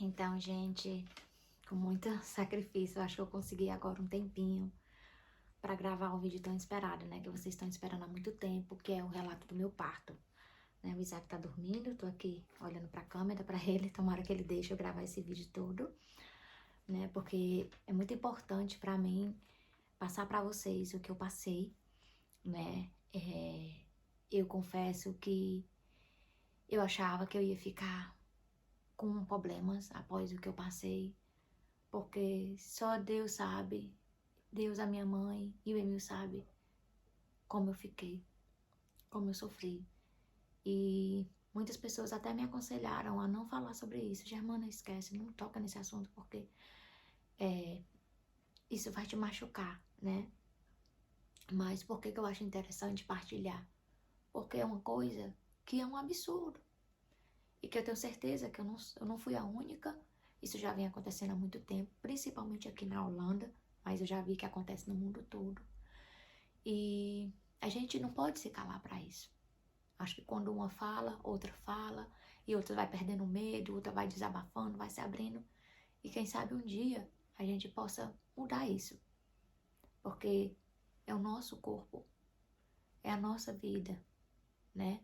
Então, gente, com muito sacrifício, eu acho que eu consegui agora um tempinho para gravar um vídeo tão esperado, né? Que vocês estão esperando há muito tempo, que é o relato do meu parto. Né? O Isaac tá dormindo, eu tô aqui olhando pra câmera pra ele, tomara que ele deixe eu gravar esse vídeo todo, né? Porque é muito importante pra mim passar pra vocês o que eu passei, né? Eu confesso que eu achava que eu ia ficar com problemas após o que eu passei, porque só Deus sabe, Deus, a minha mãe e o Emil sabe como eu fiquei, como eu sofri. E muitas pessoas até me aconselharam a não falar sobre isso. Germana, esquece, não toca nesse assunto, porque isso vai te machucar, né? Mas por que que eu acho interessante partilhar? Porque é uma coisa que é um absurdo. E que eu tenho certeza que eu não fui a única. Isso já vem acontecendo há muito tempo, principalmente aqui na Holanda, mas eu já vi que acontece no mundo todo. E a gente não pode se calar para isso. Acho que quando uma fala, e outra vai perdendo medo, outra vai desabafando, vai se abrindo. E quem sabe um dia a gente possa mudar isso. Porque é o nosso corpo, é a nossa vida, né?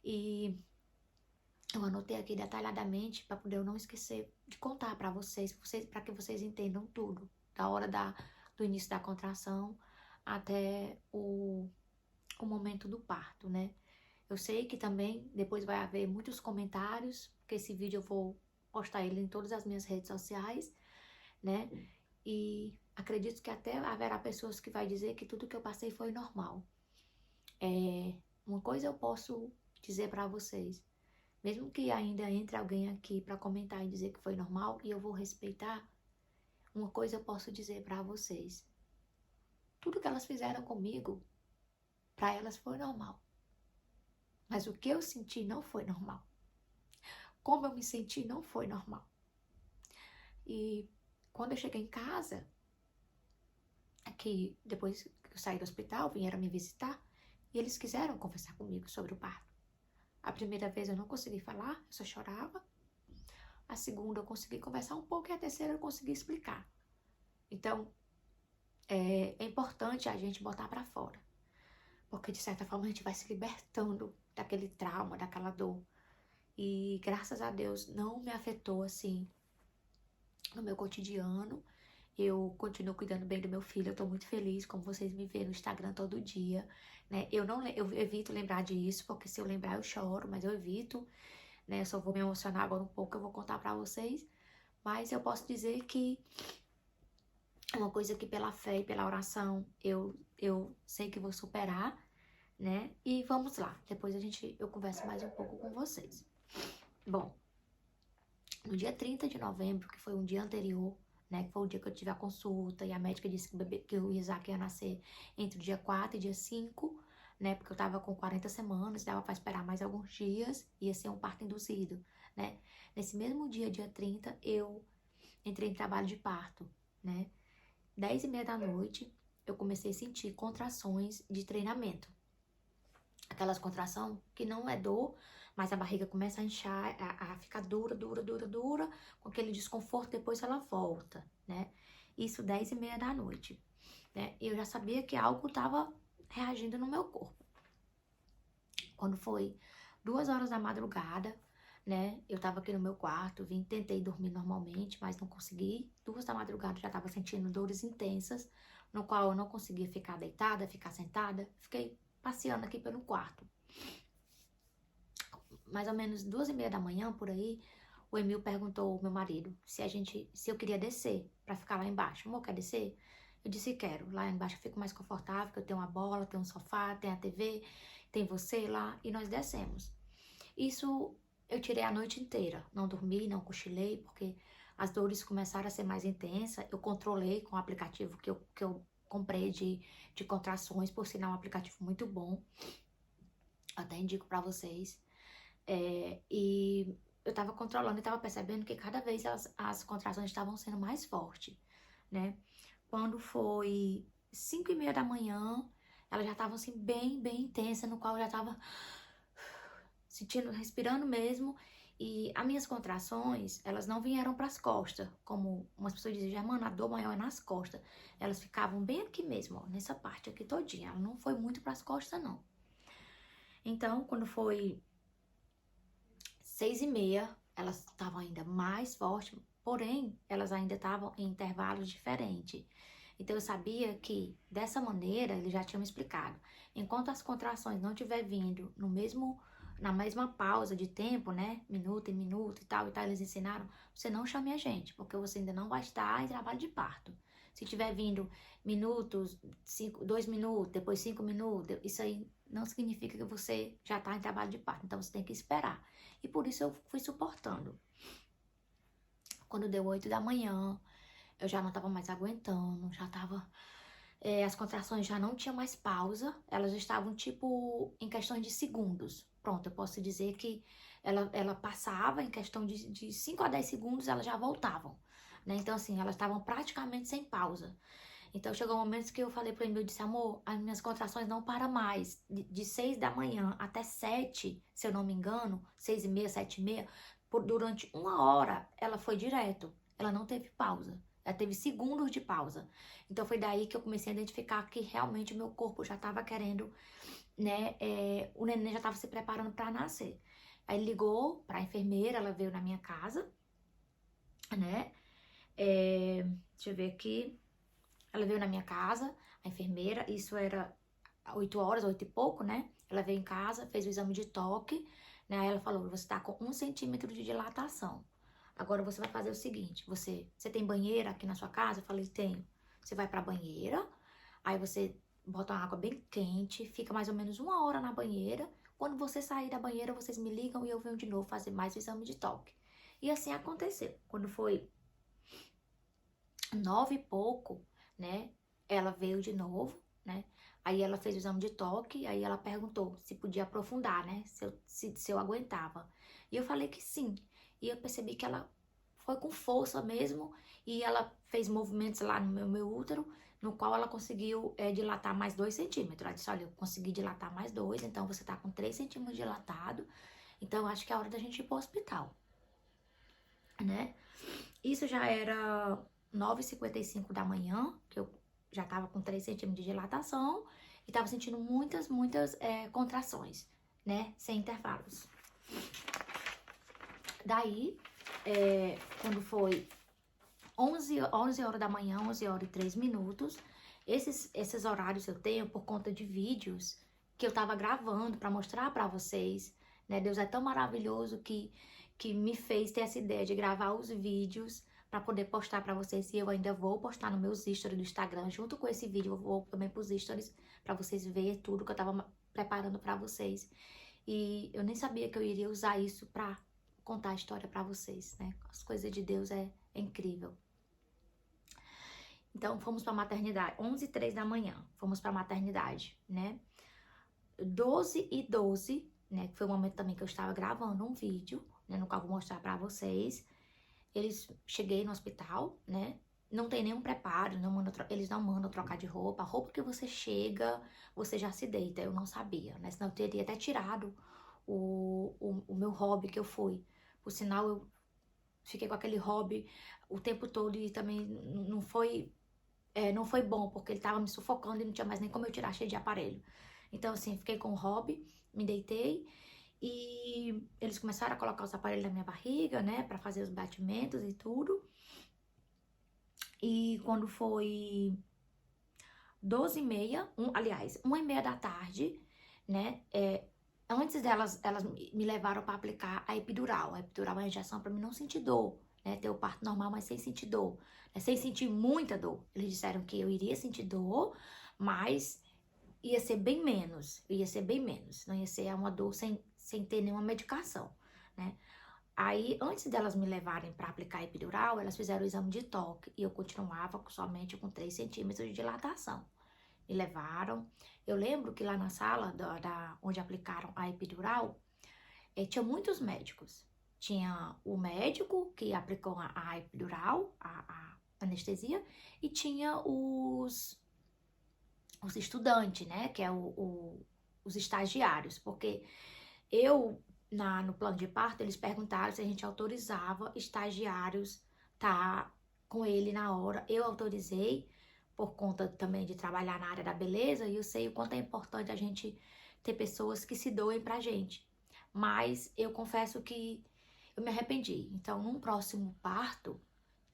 E eu anotei aqui detalhadamente para poder eu não esquecer de contar para vocês, para que vocês entendam tudo, da hora do início da contração até o momento do parto, né? Eu sei que também depois vai haver muitos comentários, porque esse vídeo eu vou postar ele em todas as minhas redes sociais, né? E acredito que até haverá pessoas que vai dizer que tudo que eu passei foi normal. Uma coisa eu posso dizer para vocês, mesmo que ainda entre alguém aqui para comentar e dizer que foi normal, e eu vou respeitar, uma coisa eu posso dizer para vocês. Tudo que elas fizeram comigo, para elas foi normal. Mas o que eu senti não foi normal. Como eu me senti não foi normal. E quando eu cheguei em casa, que depois que eu saí do hospital, vieram me visitar, e eles quiseram conversar comigo sobre o parto. A primeira vez eu não consegui falar, eu só chorava. A segunda eu consegui conversar um pouco e a terceira eu consegui explicar. Então, é importante a gente botar pra fora. Porque de certa forma a gente vai se libertando daquele trauma, daquela dor. E graças a Deus não me afetou assim no meu cotidiano. Eu continuo cuidando bem do meu filho, eu tô muito feliz, como vocês me veem no Instagram todo dia, né? Eu evito lembrar disso, porque se eu lembrar eu choro, mas eu evito, né? Eu só vou me emocionar agora um pouco, eu vou contar pra vocês. Mas eu posso dizer que é uma coisa que pela fé e pela oração eu sei que vou superar, né? E vamos lá, depois eu converso mais um pouco com vocês. Bom, no dia 30 de novembro, que foi um dia anterior, né, que foi o dia que eu tive a consulta, e a médica disse que o Isaac ia nascer entre o dia 4 e dia 5, né, porque eu tava com 40 semanas, dava pra esperar mais alguns dias, ia ser um parto induzido, né. Nesse mesmo dia, dia 30, eu entrei em trabalho de parto, né. 10h30 da noite, eu comecei a sentir contrações de treinamento. Aquelas contrações que não é dor, mas a barriga começa a inchar, a ficar dura, com aquele desconforto, depois ela volta, né? Isso 10h30 da noite, né? E eu já sabia que algo estava reagindo no meu corpo. Quando foi 2h da madrugada, né? Eu tava aqui no meu quarto, tentei dormir normalmente, mas não consegui. 2h da madrugada eu já tava sentindo dores intensas, no qual eu não conseguia ficar deitada, ficar sentada. Fiquei passeando aqui pelo quarto. Mais ou menos 2h30 da manhã, por aí, o Emil perguntou ao meu marido se eu queria descer pra ficar lá embaixo. Amor, quer descer? Eu disse, quero. Lá embaixo eu fico mais confortável, porque eu tenho uma bola, tenho um sofá, tem a TV, tem você lá, e nós descemos. Isso eu tirei a noite inteira. Não dormi, não cochilei, porque as dores começaram a ser mais intensas. Eu controlei com o aplicativo que eu comprei de contrações, por sinal, um aplicativo muito bom. Até indico pra vocês. E eu tava controlando e tava percebendo que cada vez as contrações estavam sendo mais fortes, né? Quando foi 5h30 da manhã, elas já estavam assim bem intensa, no qual eu já tava sentindo, respirando mesmo, E as minhas contrações, elas não vieram para as costas, como umas pessoas dizem, Germana, a dor maior é nas costas. Elas ficavam bem aqui mesmo, ó, nessa parte aqui todinha. Ela não foi muito para as costas, não. Então, quando foi 6h30, elas estavam ainda mais fortes, porém, elas ainda estavam em intervalos diferentes. Então, eu sabia que, dessa maneira, eles já tinham me explicado. Enquanto as contrações não estiver vindo na mesma pausa de tempo, né? Minuto em minuto e tal, eles ensinaram, você não chame a gente, porque você ainda não vai estar em trabalho de parto. Se tiver vindo minutos, 2 minutos, depois 5 minutos, isso aí não significa que você já está em trabalho de parto. Então, você tem que esperar. E por isso eu fui suportando. Quando deu 8 da manhã, eu já não estava mais aguentando, já estava... as contrações já não tinham mais pausa, elas estavam tipo em questão de segundos. Pronto, eu posso dizer que ela passava em questão de 5 a 10 segundos, elas já voltavam, né? Então assim, elas estavam praticamente sem pausa. Então chegou um momento que eu falei para ele, eu disse, amor, as minhas contrações não param mais. De 6 da manhã até 7, se eu não me engano, 6h30, 7h30, durante 1 hora ela foi direto, ela não teve pausa. Ela teve segundos de pausa. Então foi daí que eu comecei a identificar que realmente o meu corpo já estava querendo, né? O neném já estava se preparando para nascer. Aí ele ligou para a enfermeira, ela veio na minha casa, né? Deixa eu ver aqui. Ela veio na minha casa, a enfermeira, isso era 8 horas, 8 e pouco, né? Ela veio em casa, fez o exame de toque, né? Aí ela falou, você tá com 1 centímetro de dilatação. Agora você vai fazer o seguinte, você tem banheira aqui na sua casa? Eu falei, tenho. Você vai pra banheira, aí você bota uma água bem quente, fica mais ou menos 1 hora na banheira. Quando você sair da banheira, vocês me ligam e eu venho de novo fazer mais o exame de toque. E assim aconteceu. Quando foi 9 e pouco, né? Ela veio de novo, né? Aí ela fez o exame de toque, aí ela perguntou se podia aprofundar, né? Se eu aguentava. E eu falei que sim. E eu percebi que ela foi com força mesmo, e ela fez movimentos lá no meu útero, no qual ela conseguiu dilatar mais 2 centímetros. Ela disse, olha, eu consegui dilatar mais 2, então você tá com 3 centímetros dilatado, então eu acho que é a hora da gente ir pro hospital, né? Isso já era 9h55 da manhã, que eu já tava com 3 centímetros de dilatação e tava sentindo muitas contrações, né? Sem intervalos. Daí, quando foi 11 horas da manhã, 11 horas e 3 minutos, esses horários eu tenho por conta de vídeos que eu tava gravando pra mostrar pra vocês, né? Deus é tão maravilhoso que me fez ter essa ideia de gravar os vídeos para poder postar para vocês. E eu ainda vou postar nos meus stories do Instagram, junto com esse vídeo, eu vou também pros stories para vocês verem tudo que eu tava preparando para vocês. E eu nem sabia que eu iria usar isso para contar a história para vocês, né? As coisas de Deus é incrível. Então, fomos pra maternidade, 11h03 da manhã, fomos pra maternidade, né? 12h12, né? Que foi o momento também que eu estava gravando um vídeo, né? No qual eu vou mostrar pra vocês. Cheguei no hospital, né? Não tem nenhum preparo, eles não mandam trocar de roupa. A roupa que você chega, você já se deita. Eu não sabia, né? Senão eu teria até tirado o meu hobby que eu fui. Por sinal, eu fiquei com aquele hobby o tempo todo e também não foi bom, porque ele tava me sufocando e não tinha mais nem como eu tirar, cheio de aparelho. Então, assim, fiquei com o hobby, me deitei e eles começaram a colocar os aparelhos na minha barriga, né, pra fazer os batimentos e tudo. E quando foi 12h30, aliás, 1h30 da tarde, né, antes elas me levaram pra aplicar a epidural. A epidural é uma injeção pra mim não sentir dor, né, ter o parto normal, mas sem sentir dor, né, sem sentir muita dor. Eles disseram que eu iria sentir dor, mas ia ser bem menos, não ia ser uma dor sem ter nenhuma medicação, né. Aí, antes delas me levarem para aplicar a epidural, elas fizeram o exame de toque e eu continuava somente com 3 centímetros de dilatação. Me levaram. Eu lembro que lá na sala onde aplicaram a epidural, tinha muitos médicos. Tinha o médico que aplicou a epidural, a anestesia, e tinha os estudantes, né? Que é os estagiários, porque eu no plano de parto, eles perguntaram se a gente autorizava estagiários tá com ele na hora. Eu autorizei, por conta também de trabalhar na área da beleza, e eu sei o quanto é importante a gente ter pessoas que se doem pra gente. Mas eu confesso que eu me arrependi. Então, num próximo parto,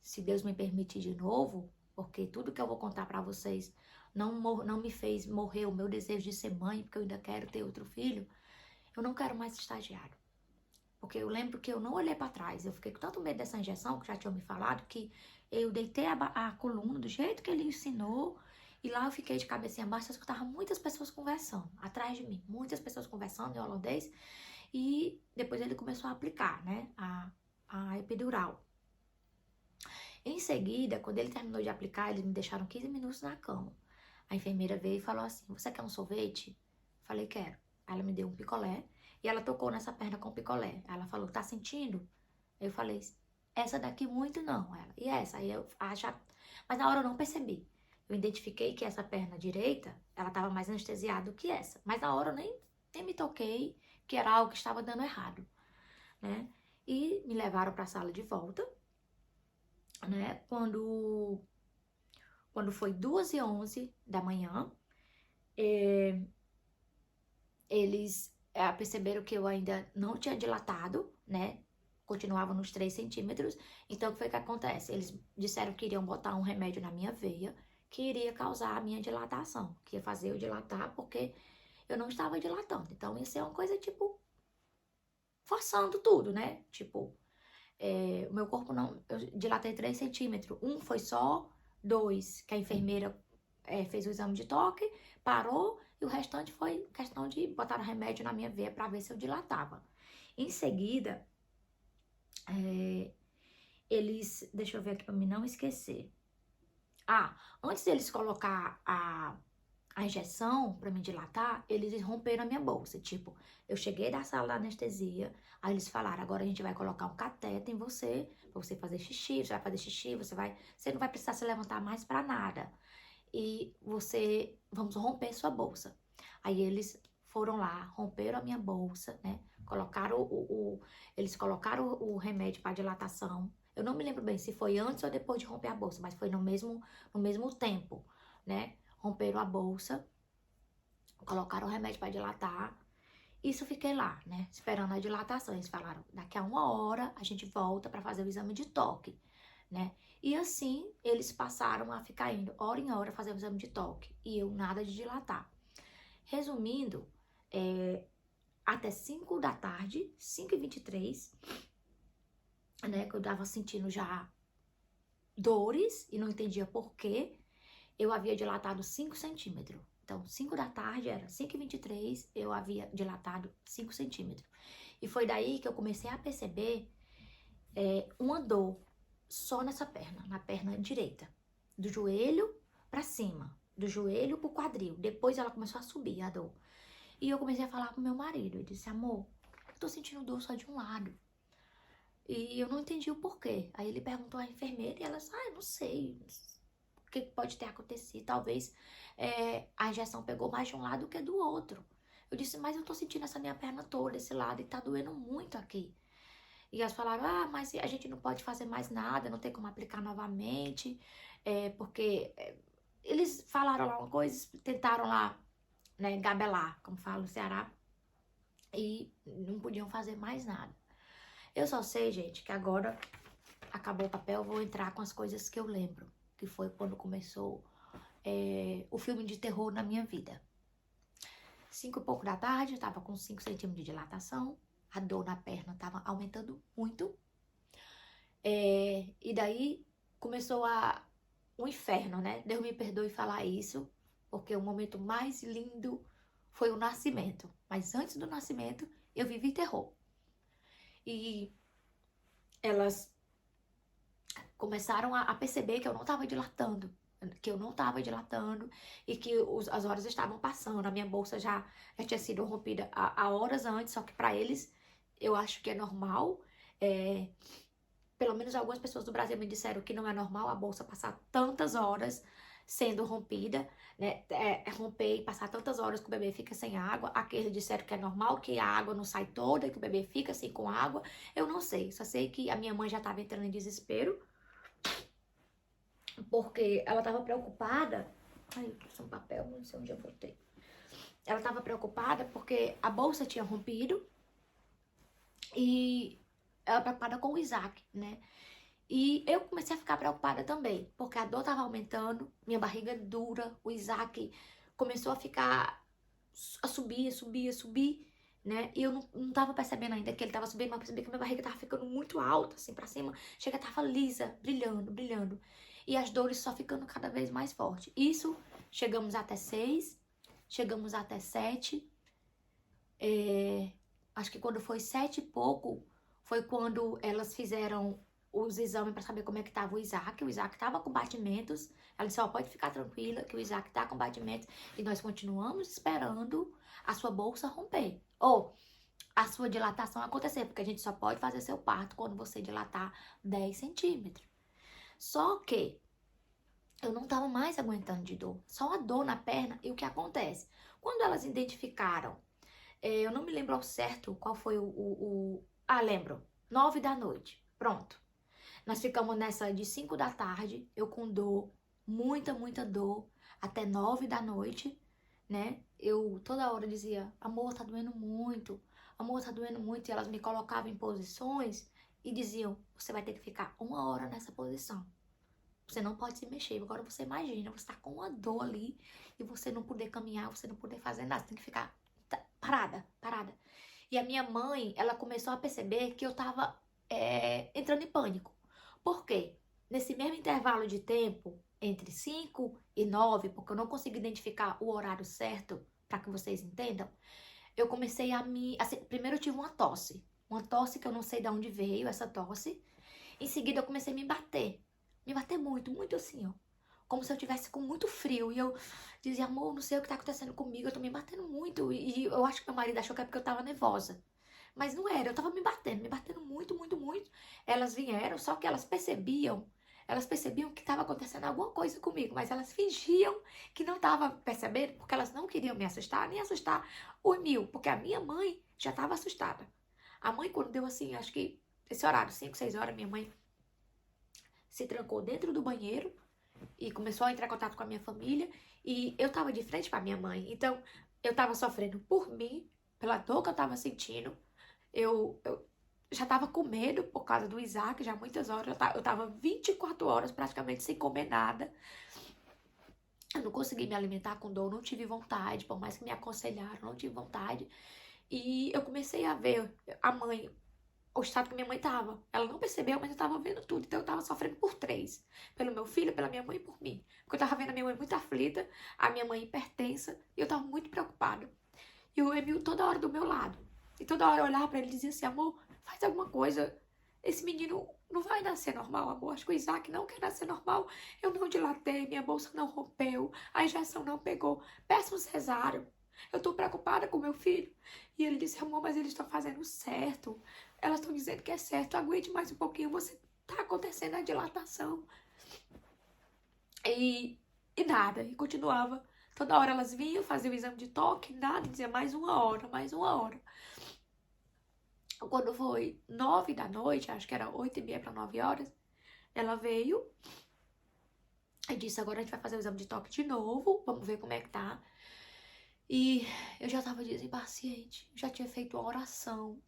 se Deus me permitir de novo, porque tudo que eu vou contar pra vocês não me fez morrer o meu desejo de ser mãe, porque eu ainda quero ter outro filho, eu não quero mais estagiário. Porque eu lembro que eu não olhei pra trás. Eu fiquei com tanto medo dessa injeção, que já tinham me falado, que eu deitei a coluna do jeito que ele ensinou. E lá eu fiquei de cabecinha baixa, eu escutava muitas pessoas conversando atrás de mim. Muitas pessoas conversando em holandês. E depois ele começou a aplicar, né? A epidural. Em seguida, quando ele terminou de aplicar, eles me deixaram 15 minutos na cama. A enfermeira veio e falou assim: "Você quer um sorvete?" Falei: "Quero." Aí ela me deu um picolé e ela tocou nessa perna com o picolé. Ela falou: "Tá sentindo?" Eu falei: "Essa daqui muito não." Ela: "E essa?" Aí eu já... Mas na hora eu não percebi. Eu identifiquei que essa perna direita, ela tava mais anestesiada do que essa. Mas na hora eu nem me toquei que era algo que estava dando errado, né? E me levaram pra sala de volta, né? Quando foi 2h11 da manhã, eles perceberam que eu ainda não tinha dilatado, né? Continuava nos 3 centímetros. Então, o que foi que acontece? Eles disseram que iriam botar um remédio na minha veia, que iria causar a minha dilatação, que ia fazer eu dilatar, porque eu não estava dilatando. Então, ia ser uma coisa, tipo, forçando tudo, né? Tipo, o meu corpo não... Eu dilatei 3 centímetros. Um foi só, 2, que a enfermeira fez o exame de toque, parou, e o restante foi questão de botar o remédio na minha veia para ver se eu dilatava. Em seguida, eles... Deixa eu ver aqui para mim não esquecer. Antes deles colocar a injeção para me dilatar, eles romperam a minha bolsa. Tipo, eu cheguei da sala da anestesia, aí eles falaram: "Agora a gente vai colocar um cateter em você, pra você fazer xixi, você vai fazer xixi, você não vai precisar se levantar mais para nada. E vamos romper sua bolsa." Aí eles foram lá, romperam a minha bolsa, né? Eles colocaram o remédio para dilatação. Eu não me lembro bem se foi antes ou depois de romper a bolsa, mas foi no mesmo tempo, né? Romperam a bolsa, colocaram o remédio para dilatar. Isso eu fiquei lá, né? Esperando a dilatação. Eles falaram: "Daqui a 1 hora a gente volta para fazer o exame de toque", né? E assim eles passaram a ficar indo hora em hora fazer o exame de toque. E eu nada de dilatar. Resumindo, até 5 da tarde, 5h23, né? Que eu tava sentindo já dores e não entendia por quê. Eu havia dilatado 5 centímetros. Então, 5 da tarde, era 5h23, eu havia dilatado 5 centímetros. E foi daí que eu comecei a perceber uma dor só nessa perna, na perna direita. Do joelho pra cima, do joelho pro quadril. Depois ela começou a subir, a dor. E eu comecei a falar pro meu marido. Ele disse: "Amor, eu tô sentindo dor só de um lado." E eu não entendi o porquê. Aí ele perguntou à enfermeira e ela disse: "Eu não sei o que pode ter acontecido. Talvez a injeção pegou mais de um lado que do outro." Eu disse: "Mas eu tô sentindo essa minha perna toda, esse lado, e tá doendo muito aqui." E elas falaram: "Mas a gente não pode fazer mais nada, não tem como aplicar novamente, porque..." Eles falaram lá uma coisa, tentaram lá, né, gabelar, como fala no Ceará, e não podiam fazer mais nada. Eu só sei, gente, que agora acabou o papel, eu vou entrar com as coisas que eu lembro, que foi quando começou o filme de terror na minha vida. 5 e pouco da tarde, eu tava com 5 centímetros de dilatação, a dor na perna tava aumentando muito, e daí começou o inferno, né? Deus me perdoe falar isso, porque o momento mais lindo foi o nascimento. Mas antes do nascimento, eu vivi terror. E elas começaram a perceber que eu não estava dilatando, e que as horas estavam passando. A minha bolsa já tinha sido rompida há horas antes, só que para eles, eu acho que é normal. Pelo menos algumas pessoas do Brasil me disseram que não é normal a bolsa passar tantas horas sendo rompida, né? Romper e passar tantas horas que o bebê fica sem água. Aqui eles disseram que é normal, que a água não sai toda, que o bebê fica assim com água. Eu não sei, só sei que a minha mãe já estava entrando em desespero, porque ela estava preocupada. Ai, eu trouxe um papel, não sei onde eu botei. Ela estava preocupada porque a bolsa tinha rompido e ela preocupada com o Isaac, né? E eu comecei a ficar preocupada também, porque a dor tava aumentando, minha barriga dura, o Isaac começou a ficar, a subir, né? E eu não tava percebendo ainda que ele tava subindo, mas eu percebi que minha barriga tava ficando muito alta, assim, pra cima. Chega, tava lisa, brilhando, brilhando. E as dores só ficando cada vez mais fortes. Isso, chegamos até 6, chegamos até 7. Acho que quando foi 7 e pouco, foi quando elas fizeram os exames para saber como é que tava o Isaac. O Isaac tava com batimentos. Ela disse, ó, pode ficar tranquila que o Isaac tá com batimentos. E nós continuamos esperando a sua bolsa romper. Ou a sua dilatação acontecer, porque a gente só pode fazer seu parto quando você dilatar 10 centímetros. Só que eu não tava mais aguentando de dor. Só a dor na perna. E o que acontece? Quando elas identificaram, eu não me lembro ao certo qual foi Ah, lembro. 9 da noite. Pronto. Nós ficamos nessa de 5 da tarde, eu com dor, muita dor, até 9 da noite, né? Eu toda hora dizia, amor, tá doendo muito, amor, tá doendo muito. E elas me colocavam em posições e diziam, você vai ter que ficar 1 hora nessa posição. Você não pode se mexer. Agora você imagina, você tá com uma dor ali e você não poder caminhar, você não poder fazer nada, você tem que ficar parada. E a minha mãe, ela começou a perceber que eu tava entrando em pânico. Por quê? Nesse mesmo intervalo de tempo, entre 5 e 9, porque eu não consigo identificar o horário certo, para que vocês entendam, eu comecei a me... Assim, primeiro eu tive uma tosse que eu não sei de onde veio, essa tosse. Em seguida eu comecei a me bater muito assim, ó. Como se eu tivesse com muito frio. E eu dizia, amor, não sei o que tá acontecendo comigo, eu tô me batendo muito. E eu acho que meu marido achou que é porque eu tava nervosa. Mas não era, eu tava me batendo muito. Elas vieram, só que elas percebiam que estava acontecendo alguma coisa comigo, mas elas fingiam que não estavam percebendo, porque elas não queriam me assustar, nem assustar o Emil, porque a minha mãe já estava assustada. A mãe, quando deu assim, acho que esse horário, 5, 6 horas, minha mãe se trancou dentro do banheiro e começou a entrar em contato com a minha família. E eu tava de frente pra minha mãe. Então, eu tava sofrendo por mim, pela dor que eu tava sentindo. Eu já tava com medo por causa do Isaac, já muitas horas. Eu tava 24 horas praticamente sem comer nada. Eu não consegui me alimentar com dor, não tive vontade, por mais que me aconselharam, não tive vontade. E eu comecei a ver a mãe, o estado que minha mãe tava. Ela não percebeu, mas eu tava vendo tudo. Então eu tava sofrendo por 3. Pelo meu filho, pela minha mãe e por mim. Porque eu tava vendo a minha mãe muito aflita, a minha mãe hipertensa, e eu tava muito preocupada. E o Emil toda hora do meu lado. E toda hora eu olhava pra ele e dizia assim, amor, faz alguma coisa. Esse menino não vai nascer normal, amor. Acho que o Isaac não quer nascer normal. Eu não dilatei, minha bolsa não rompeu, a injeção não pegou. Peça um cesárea. Eu tô preocupada com meu filho. E ele disse, amor, mas eles estão fazendo certo. Elas estão dizendo que é certo. Aguente mais um pouquinho, você tá acontecendo a dilatação. E nada. E continuava. Toda hora elas vinham, faziam o exame de toque, nada. Dizia mais 1 hora, mais 1 hora. Quando foi 9 da noite, acho que era 8h30 para 9 horas, ela veio e disse, agora a gente vai fazer o exame de toque de novo, vamos ver como é que tá. E eu já tava impaciente, já tinha feito uma oração,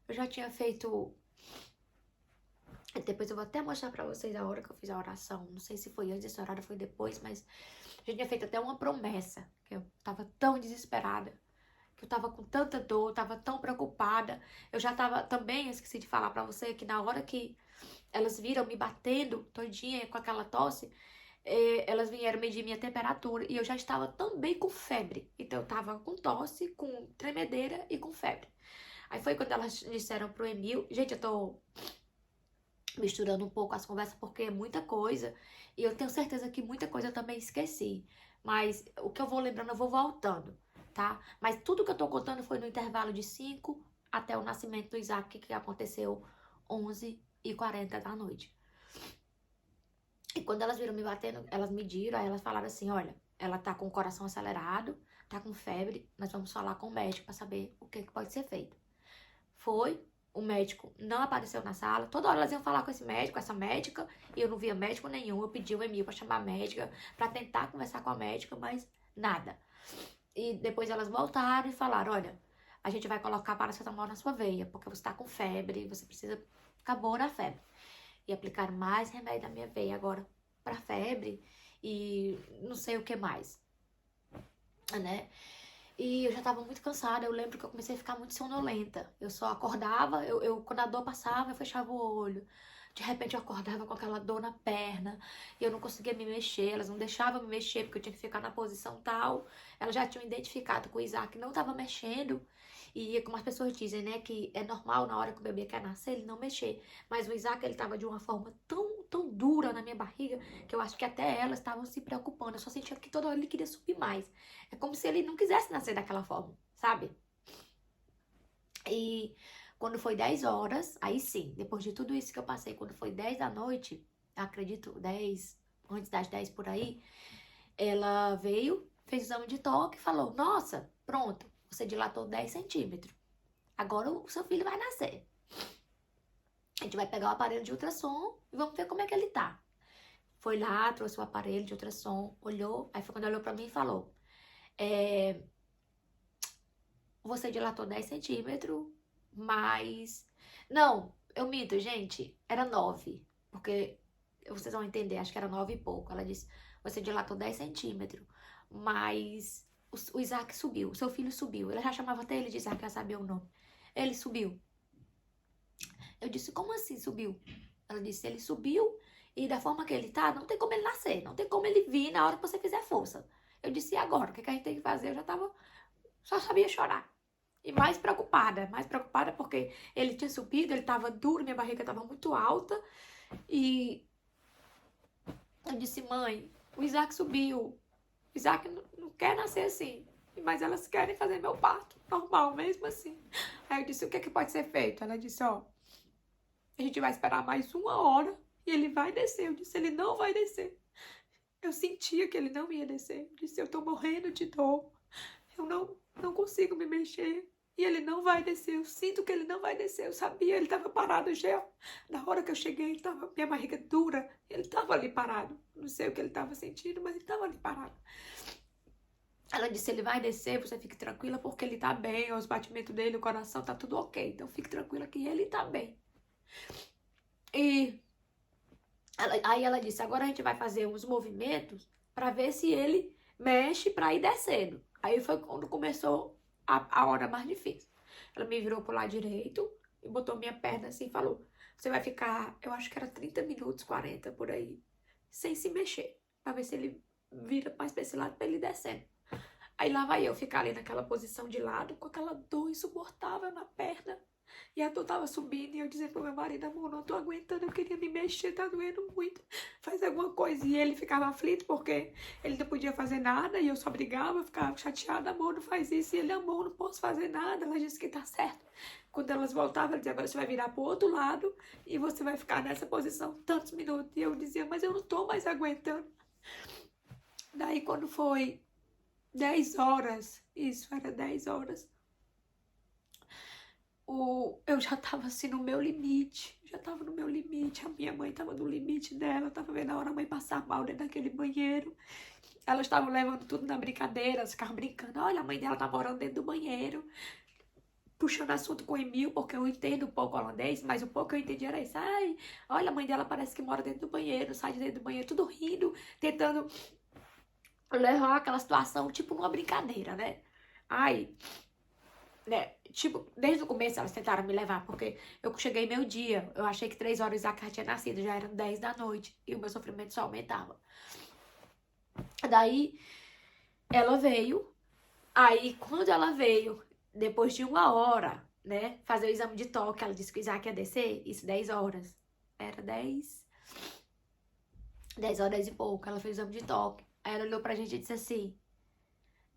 eu já tinha feito... Depois eu vou até mostrar pra vocês a hora que eu fiz a oração, não sei se foi antes desse horário ou foi depois, mas já tinha feito até uma promessa, que eu tava tão desesperada, que eu tava com tanta dor, tava tão preocupada. Eu já tava também, esqueci de falar pra você, que na hora que elas viram me batendo todinha com aquela tosse, elas vieram medir minha temperatura e eu já estava também com febre. Então eu tava com tosse, com tremedeira e com febre. Aí foi quando elas disseram pro Emil, gente, eu tô misturando um pouco as conversas porque é muita coisa e eu tenho certeza que muita coisa eu também esqueci. Mas o que eu vou lembrando eu vou voltando, tá? Mas tudo que eu tô contando foi no intervalo de 5 até o nascimento do Isaac, que aconteceu 11h40 da noite. E quando elas viram me batendo, elas mediram, aí elas falaram assim, olha, ela tá com o coração acelerado, tá com febre, nós vamos falar com o médico pra saber o que pode ser feito. Foi, o médico não apareceu na sala, toda hora elas iam falar com esse médico, com essa médica, e eu não via médico nenhum, eu pedi o Emil pra chamar a médica, pra tentar conversar com a médica, mas nada. E depois elas voltaram e falaram, olha, a gente vai colocar paracetamol na sua veia, porque você tá com febre, você precisa... Acabou na febre. E aplicaram mais remédio na minha veia agora pra febre e não sei o que mais, né? E eu já tava muito cansada, eu lembro que eu comecei a ficar muito sonolenta. Eu só acordava, quando a dor passava, eu fechava o olho. De repente eu acordava com aquela dor na perna e eu não conseguia me mexer, elas não deixavam me mexer porque eu tinha que ficar na posição tal. Elas já tinham identificado que o Isaac não estava mexendo. E como as pessoas dizem, né, que é normal na hora que o bebê quer nascer ele não mexer. Mas o Isaac, ele tava de uma forma tão dura na minha barriga que eu acho que até elas estavam se preocupando. Eu só sentia que toda hora ele queria subir mais. É como se ele não quisesse nascer daquela forma, sabe? E quando foi 10 horas, aí sim, depois de tudo isso que eu passei, quando foi 10 da noite, acredito, 10, antes das 10 por aí, ela veio, fez o exame de toque e falou, nossa, pronto, você dilatou 10 centímetros. Agora o seu filho vai nascer. A gente vai pegar o aparelho de ultrassom e vamos ver como é que ele tá. Foi lá, trouxe o aparelho de ultrassom, olhou, aí foi quando olhou pra mim e falou, você dilatou 10 centímetros, mas... Não, eu minto, gente, era 9, porque vocês vão entender, acho que era 9 e pouco. Ela disse, você dilatou 10 centímetros, mas o Isaac subiu, o seu filho subiu. Ela já chamava até ele de Isaac, já sabia o nome. Ele subiu. Eu disse, como assim subiu? Ela disse, ele subiu e da forma que ele tá, não tem como ele nascer, não tem como ele vir na hora que você fizer força. Eu disse, e agora? O que a gente tem que fazer? Eu já tava, só sabia chorar. E mais preocupada porque ele tinha subido, ele tava duro, minha barriga tava muito alta. E eu disse, mãe, o Isaac subiu. O Isaac não quer nascer assim. Mas elas querem fazer meu parto normal, mesmo assim. Aí eu disse, o que é que pode ser feito? Ela disse, ó, a gente vai esperar mais 1 hora e ele vai descer. Eu disse, ele não vai descer. Eu sentia que ele não ia descer. Eu disse, eu tô morrendo de dor. Eu não consigo me mexer. E ele não vai descer. Eu sinto que ele não vai descer. Eu sabia, ele tava parado já. Na hora que eu cheguei, ele tava, minha barriga dura. Ele tava ali parado. Não sei o que ele tava sentindo, mas ele tava ali parado. Ela disse, ele vai descer, você fique tranquila, porque ele tá bem. Os batimentos dele, o coração, tá tudo ok. Então fique tranquila que ele tá bem. E aí ela disse, agora a gente vai fazer uns movimentos pra ver se ele mexe pra ir descendo. Aí foi quando começou a hora mais difícil. Ela me virou pro lado direito e botou minha perna assim e falou, você vai ficar, eu acho que era 30 minutos, 40 por aí, sem se mexer, pra ver se ele vira mais pra esse lado pra ele descendo. Aí lá vai eu ficar ali naquela posição de lado, com aquela dor insuportável na perna. E a dor tava subindo e eu dizia pro meu marido, amor, não tô aguentando, eu queria me mexer, tá doendo muito, faz alguma coisa. E ele ficava aflito porque ele não podia fazer nada e eu só brigava, eu ficava chateada, amor, não faz isso. E ele, amor, não posso fazer nada. Ela disse que tá certo. Quando elas voltavam, ela dizia, agora você vai virar pro outro lado e você vai ficar nessa posição tantos minutos. E eu dizia, mas eu não tô mais aguentando. Daí quando foi 10 horas, isso era 10 horas, eu já tava assim no meu limite, a minha mãe tava no limite dela, eu tava vendo a hora a mãe passar mal dentro daquele banheiro, elas estavam levando tudo na brincadeira, elas ficavam brincando, olha, a mãe dela tá morando dentro do banheiro, puxando assunto com o Emil, porque eu entendo um pouco holandês, mas o pouco que eu entendi era isso, ai, olha, a mãe dela parece que mora dentro do banheiro, sai de dentro do banheiro, tudo rindo, tentando levar aquela situação, tipo, numa brincadeira, né, ai... Né? Tipo, desde o começo elas tentaram me levar, porque eu cheguei meio-dia, eu achei que 3 horas Isaac já tinha nascido, já eram 10 da noite, e o meu sofrimento só aumentava. Daí, ela veio, aí quando ela veio, depois de 1 hora, né, fazer o exame de toque, ela disse que o Isaac ia descer, isso 10 horas, era 10 horas e pouco, ela fez o exame de toque, aí ela olhou pra gente e disse assim,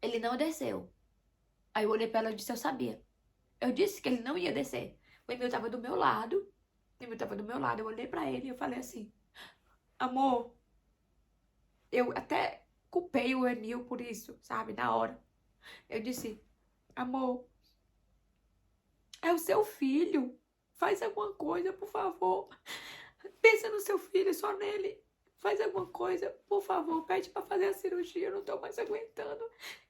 ele não desceu. Aí eu olhei pra ela e disse, eu sabia. Eu disse que ele não ia descer. O Emil tava do meu lado. Eu olhei pra ele e eu falei assim, amor, eu até culpei o Emil por isso, sabe, na hora. Eu disse, amor, é o seu filho, faz alguma coisa, por favor. Pensa no seu filho, só nele. Faz alguma coisa, por favor, pede pra fazer a cirurgia, eu não tô mais aguentando.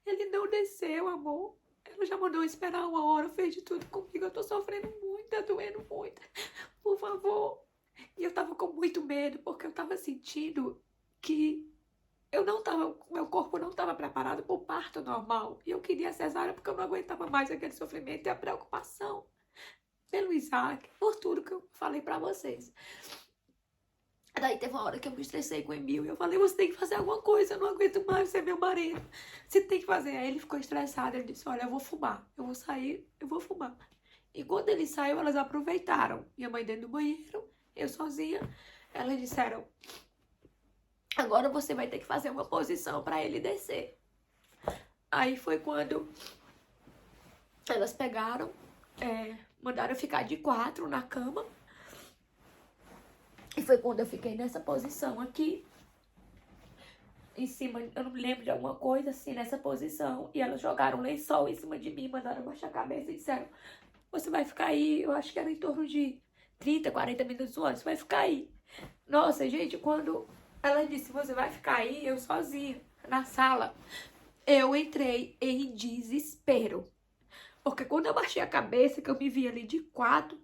Ele não desceu, amor. Ela já mandou esperar 1 hora, fez de tudo comigo, eu tô sofrendo muito, tá doendo muito. Por favor. E eu tava com muito medo, porque eu tava sentindo que meu corpo não tava preparado pro parto normal. E eu queria cesárea porque eu não aguentava mais aquele sofrimento e a preocupação pelo Isaac, por tudo que eu falei pra vocês. Daí teve uma hora que eu me estressei com o Emil e eu falei, você tem que fazer alguma coisa, eu não aguento mais ser meu marido. Você tem que fazer. Aí ele ficou estressado, ele disse, olha, eu vou fumar, eu vou sair, eu vou fumar. E quando ele saiu, elas aproveitaram. Minha mãe dentro do banheiro, eu sozinha. Elas disseram, agora você vai ter que fazer uma posição pra ele descer. Aí foi quando elas pegaram, mandaram eu ficar de 4 na cama. E foi quando eu fiquei nessa posição aqui. Em cima, eu não me lembro de alguma coisa assim, nessa posição. E elas jogaram um lençol em cima de mim, mandaram baixar a cabeça e disseram, você vai ficar aí, eu acho que era em torno de 30, 40 minutos antes, vai ficar aí. Nossa, gente, quando ela disse, você vai ficar aí, eu sozinha, na sala, eu entrei em desespero. Porque quando eu baixei a cabeça, que eu me vi ali de 4,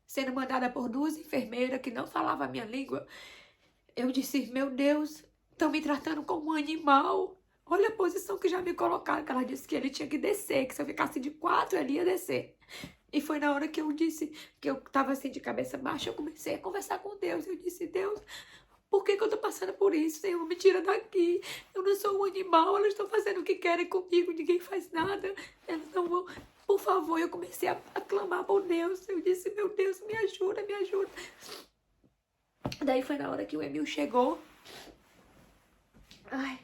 sendo mandada por 2 enfermeiras que não falavam a minha língua, eu disse, meu Deus, estão me tratando como um animal. Olha a posição que já me colocaram, que ela disse que ele tinha que descer, que se eu ficasse de 4, ele ia descer. E foi na hora que eu disse, que eu tava assim de cabeça baixa, eu comecei a conversar com Deus. Eu disse, Deus, por que eu tô passando por isso? Senhor, me tira daqui. Eu não sou um animal, elas estão fazendo o que querem comigo, ninguém faz nada. Elas não vão... Por favor, eu comecei a clamar por Deus. Eu disse, meu Deus, me ajuda, me ajuda. Daí foi na hora que o Emil chegou.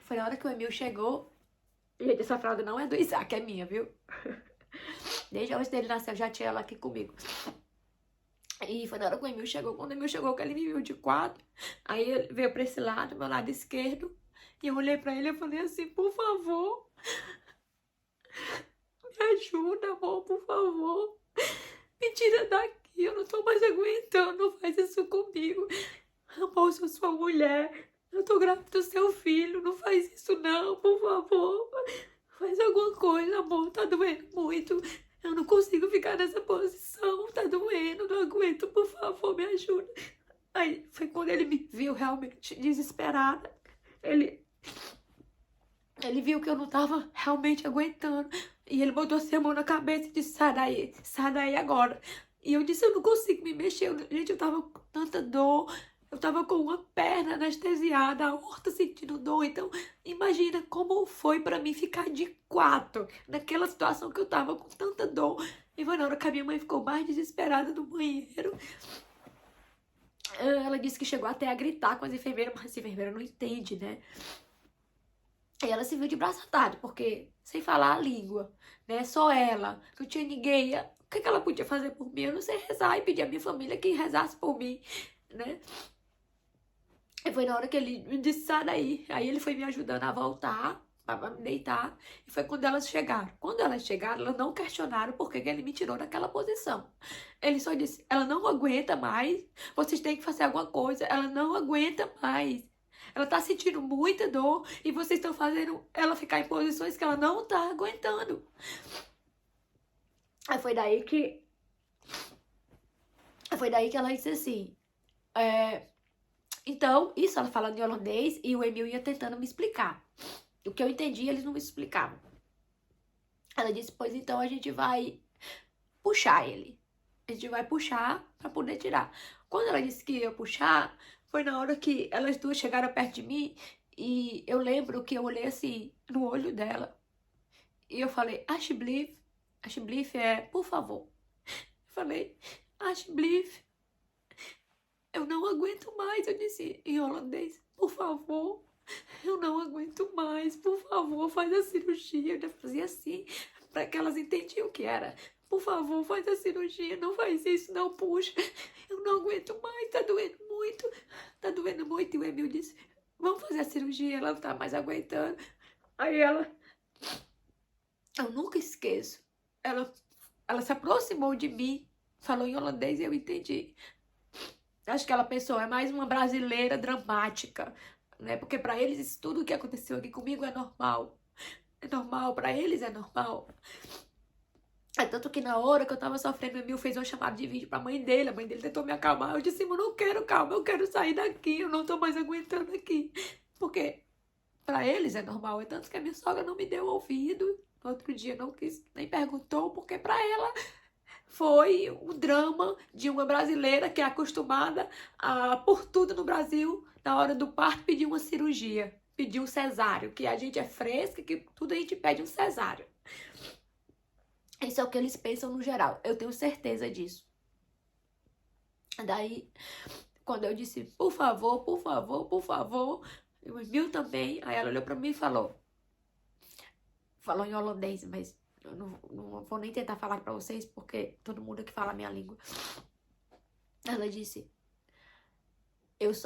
Foi na hora que o Emil chegou. Gente, essa fralda não é do Isaac, é minha, viu? Desde antes dele nascer, eu já tinha ela aqui comigo. E foi na hora que o Emil chegou. Quando o Emil chegou, que ele me viu de 4. Aí ele veio pra esse lado, meu lado esquerdo. E eu olhei pra ele e falei assim, por favor, me ajuda, amor, por favor. Me tira daqui, eu não tô mais aguentando, não faz isso comigo. Amor, eu sou sua mulher, eu tô grávida do seu filho, não faz isso não, por favor. Faz alguma coisa, amor, tá doendo muito. Eu não consigo ficar nessa posição, tá doendo, não aguento, por favor, me ajuda. Aí foi quando ele me viu realmente desesperada. Ele viu que eu não tava realmente aguentando. E ele botou assim a mão na cabeça e disse, sai daí agora. E eu disse, eu não consigo me mexer. Gente, eu tava com tanta dor. Eu tava com uma perna anestesiada, a aorta sentindo dor. Então, imagina como foi pra mim ficar de 4 naquela situação que eu tava com tanta dor. E foi na hora que a minha mãe ficou mais desesperada no banheiro. Ela disse que chegou até a gritar com as enfermeiras, mas as enfermeiras não entendem, né? E ela se viu de braço atado, porque sem falar a língua, né? Só ela, não tinha ninguém. O que ela podia fazer por mim? Eu não sei rezar e pedir à minha família que rezasse por mim, né? E foi na hora que ele me disse, sai daí. Aí ele foi me ajudando a voltar, pra me deitar. E foi quando elas chegaram. Quando elas chegaram, elas não questionaram por que ele me tirou daquela posição. Ele só disse, ela não aguenta mais, vocês têm que fazer alguma coisa, ela não aguenta mais. Ela tá sentindo muita dor e vocês estão fazendo ela ficar em posições que ela não tá aguentando. Aí foi daí que ela disse assim, então, isso ela falando em holandês e o Emil ia tentando me explicar. O que eu entendi, eles não me explicavam. Ela disse, pois então a gente vai puxar ele. A gente vai puxar pra poder tirar. Quando ela disse que ia puxar, foi na hora que elas duas chegaram perto de mim e eu lembro que eu olhei assim no olho dela e eu falei, Alsjeblieft é, por favor. Eu falei, Alsjeblieft, eu não aguento mais. Eu disse em holandês, por favor, eu não aguento mais, por favor, faz a cirurgia. Eu já fazia assim, para que elas entendiam o que era. Por favor, faz a cirurgia, não faz isso, não puxa. Eu não aguento mais, tá doendo muito. Tá doendo muito. E o Emil disse, vamos fazer a cirurgia, ela não tá mais aguentando. Aí ela, eu nunca esqueço, ela se aproximou de mim, falou em holandês e eu entendi. Acho que ela pensou, é mais uma brasileira dramática, né? Porque pra eles isso tudo que aconteceu aqui comigo é normal. É normal, pra eles é normal. É tanto que na hora que eu tava sofrendo, o Emil fez uma chamada de vídeo pra mãe dele. A mãe dele tentou me acalmar. Eu disse, eu não quero calma, eu quero sair daqui. Eu não tô mais aguentando aqui. Porque pra eles é normal. É tanto que a minha sogra não me deu ouvido. No outro dia não quis, nem perguntou, porque pra ela foi um drama de uma brasileira que é acostumada a, por tudo no Brasil, na hora do parto, pedir uma cirurgia. Pedir um cesáreo. Que a gente é fresca, que tudo a gente pede um cesáreo. Isso é o que eles pensam no geral. Eu tenho certeza disso. Daí, quando eu disse, por favor, por favor, por favor, o Emil também, aí ela olhou pra mim e falou em holandês, mas eu não vou nem tentar falar pra vocês, porque todo mundo aqui fala a minha língua. Ela disse,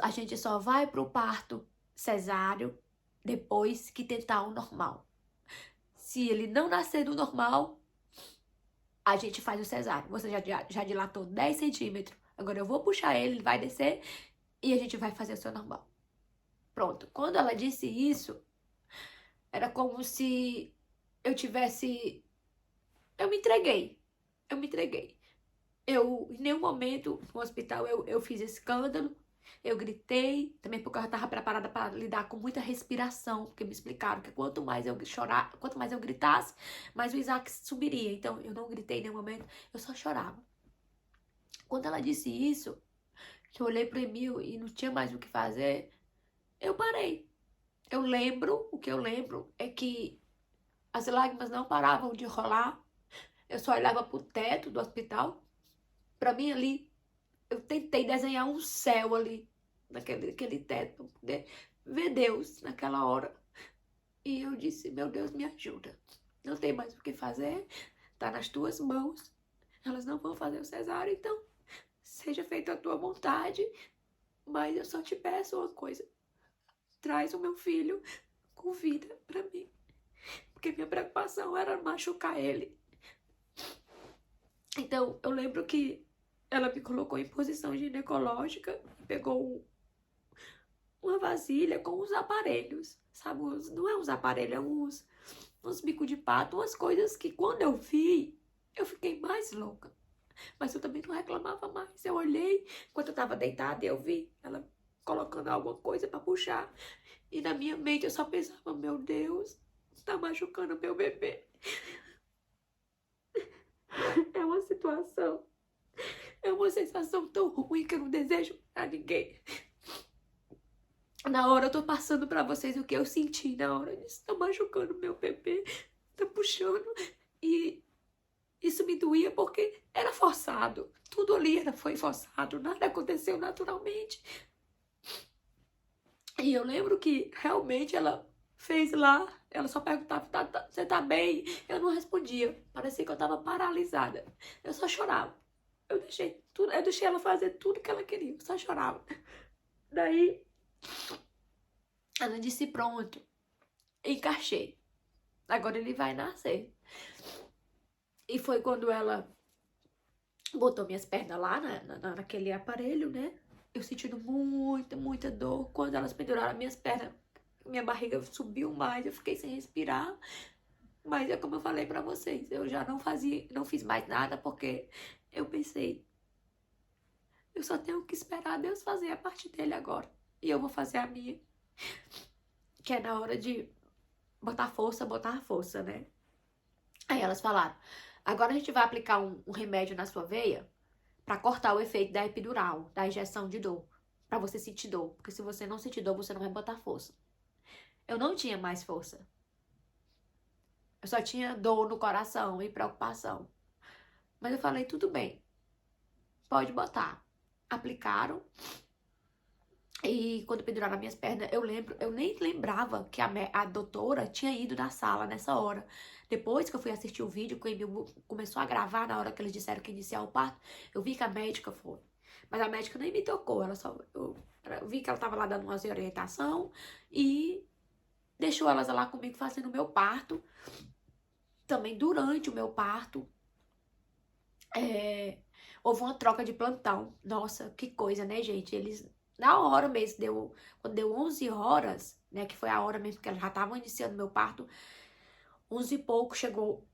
a gente só vai pro parto cesáreo depois que tentar o normal. Se ele não nascer do normal, a gente faz o cesáreo. Você já dilatou 10 centímetros. Agora eu vou puxar ele vai descer e a gente vai fazer o seu normal. Pronto. Quando ela disse isso, era como se eu tivesse... Eu me entreguei. Eu me entreguei. Em nenhum momento no hospital eu fiz escândalo. Eu gritei, também porque eu estava preparada para lidar com muita respiração, porque me explicaram que quanto mais eu chorar, quanto mais eu gritasse, mais o Isaac subiria. Então eu não gritei em nenhum momento, eu só chorava. Quando ela disse isso, que eu olhei pro Emil e não tinha mais o que fazer, eu parei. O que eu lembro é que as lágrimas não paravam de rolar. Eu só olhava pro teto do hospital. Pra mim ali, eu tentei desenhar um céu ali, naquele teto, pra poder ver Deus naquela hora. E eu disse, meu Deus, me ajuda. Não tem mais o que fazer, tá nas tuas mãos. Elas não vão fazer o cesáreo, então seja feita a tua vontade. Mas eu só te peço uma coisa. Traz o meu filho com vida pra mim. Porque minha preocupação era machucar ele. Então, eu lembro que ela me colocou em posição ginecológica, pegou uma vasilha com uns aparelhos, sabe? Não é uns aparelhos, é uns bicos de pato, umas coisas que quando eu vi, eu fiquei mais louca. Mas eu também não reclamava mais. Eu olhei, enquanto eu tava deitada, eu vi ela colocando alguma coisa pra puxar. E na minha mente eu só pensava, meu Deus, tá machucando meu bebê. É uma situação, é uma sensação tão ruim que eu não desejo pra ninguém. Na hora eu tô passando pra vocês o que eu senti na hora disso. Tá machucando meu bebê, tá puxando. E isso me doía porque era forçado. Tudo ali foi forçado, nada aconteceu naturalmente. E eu lembro que realmente ela fez lá, ela só perguntava, você tá bem? Eu não respondia, parecia que eu tava paralisada. Eu só chorava. Eu deixei ela fazer tudo que ela queria, eu só chorava. Daí, ela disse, pronto, encaixei. Agora ele vai nascer. E foi quando ela botou minhas pernas lá naquele aparelho, né? Eu sentindo muita dor. Quando elas penduraram minhas pernas, minha barriga subiu mais, eu fiquei sem respirar. Mas é como eu falei pra vocês, eu já não fiz mais nada, porque eu pensei, eu só tenho que esperar Deus fazer a parte dele agora. E eu vou fazer a minha. Que é na hora de botar força, né? Aí elas falaram, agora a gente vai aplicar um remédio na sua veia pra cortar o efeito da epidural, da injeção de dor. Pra você sentir dor. Porque se você não sentir dor, você não vai botar força. Eu não tinha mais força. Eu só tinha dor no coração e preocupação. Mas eu falei, tudo bem. Pode botar. Aplicaram. E quando penduraram as minhas pernas, eu nem lembrava que a doutora tinha ido na sala nessa hora. Depois que eu fui assistir o vídeo, que o Emil começou a gravar na hora que eles disseram que ia iniciar o parto, eu vi que a médica foi. Mas a médica nem me tocou, ela vi que ela tava lá dando umas orientação e deixou elas lá comigo fazendo o meu parto. Também durante o meu parto, houve uma troca de plantão. Nossa, que coisa, né, gente? Eles, na hora mesmo, quando deu 11 horas, né, que foi a hora mesmo que elas já estavam iniciando meu parto, 11 e pouco, chegou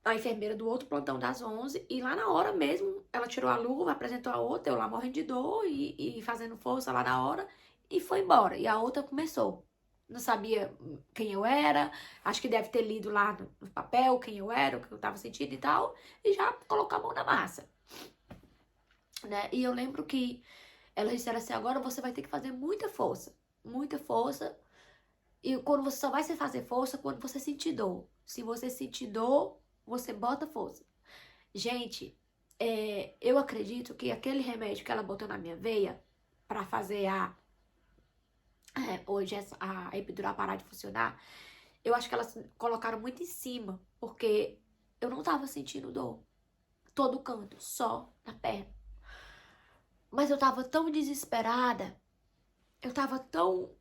a enfermeira do outro plantão das 11, e lá na hora mesmo, ela tirou a luva, apresentou a outra, eu lá morrendo de dor e fazendo força lá na hora, e foi embora. E a outra começou. Não sabia quem eu era, acho que deve ter lido lá no papel quem eu era, o que eu tava sentindo e tal, e já colocou a mão na massa, né? E eu lembro que elas disseram assim, agora você vai ter que fazer muita força, e quando você só vai se fazer força quando você sentir dor. Se você sentir dor, você bota força. Gente, eu acredito que aquele remédio que ela botou na minha veia pra fazer hoje a epidural parar de funcionar, eu acho que elas colocaram muito em cima, porque eu não tava sentindo dor. Todo canto, só na perna. Mas eu tava tão desesperada, eu tava tão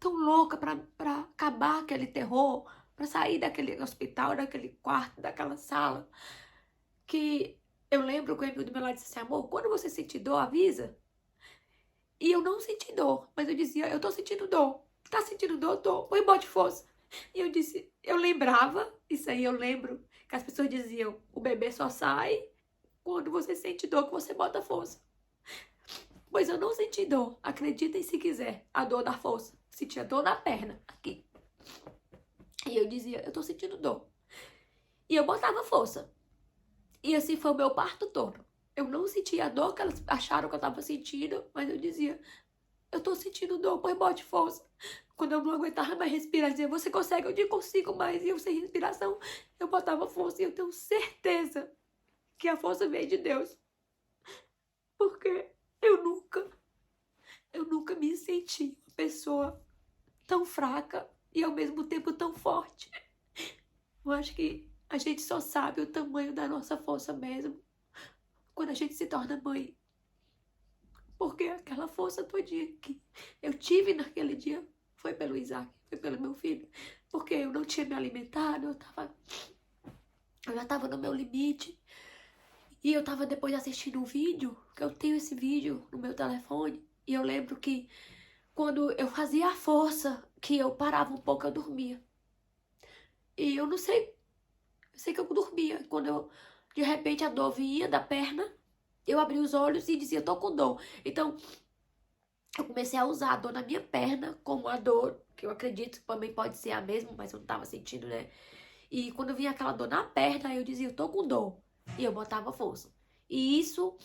louca pra acabar aquele terror, pra sair daquele hospital, daquele quarto, daquela sala, que eu lembro que o Emil do meu lado disse assim, amor, quando você sentir dor, avisa. E eu não senti dor, mas eu dizia, eu tô sentindo dor. Tá sentindo dor? Tô. Põe bote força. E eu disse, eu lembrava, isso aí eu lembro, que as pessoas diziam, o bebê só sai quando você sente dor, que você bota força. Pois eu não senti dor, acreditem se quiser, a dor da força. Sentia dor na perna, aqui. E eu dizia, eu tô sentindo dor. E eu botava força. E assim foi o meu parto todo. Eu não sentia a dor que elas acharam que eu tava sentindo, mas eu dizia, eu tô sentindo dor, põe bote força. Quando eu não aguentava mais respirar, dizia, você consegue? Eu não consigo mais. E eu sem respiração, eu botava força. E eu tenho certeza que a força veio de Deus. Porque eu nunca me senti uma pessoa tão fraca e ao mesmo tempo tão forte. Eu acho que a gente só sabe o tamanho da nossa força mesmo quando a gente se torna mãe. Porque aquela força todinha que eu tive naquele dia foi pelo Isaac, foi pelo meu filho. Porque eu não tinha me alimentado, eu já tava no meu limite. E eu tava depois assistindo um vídeo, que eu tenho esse vídeo no meu telefone. E eu lembro que quando eu fazia a força, que eu parava um pouco, eu dormia. E eu não sei, eu sei que eu dormia. Quando de repente a dor vinha da perna, eu abri os olhos e dizia, tô com dor. Então, eu comecei a usar a dor na minha perna como a dor, que eu acredito que também pode ser a mesma, mas eu não tava sentindo, né? E quando vinha aquela dor na perna, eu dizia, eu tô com dor. E eu botava força. E isso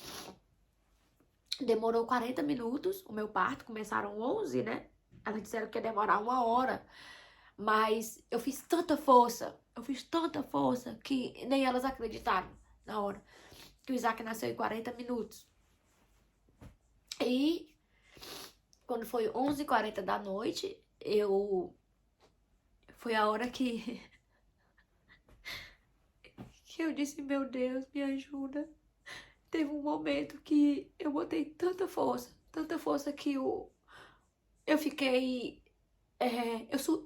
demorou 40 minutos, o meu parto, começaram 11, né? Elas disseram que ia demorar 1 hora. Mas eu fiz tanta força, que nem elas acreditaram na hora. Que o Isaac nasceu em 40 minutos. E quando foi 11h40 da noite, foi a hora que eu disse, meu Deus, me ajuda. Teve um momento que eu botei tanta força que eu fiquei,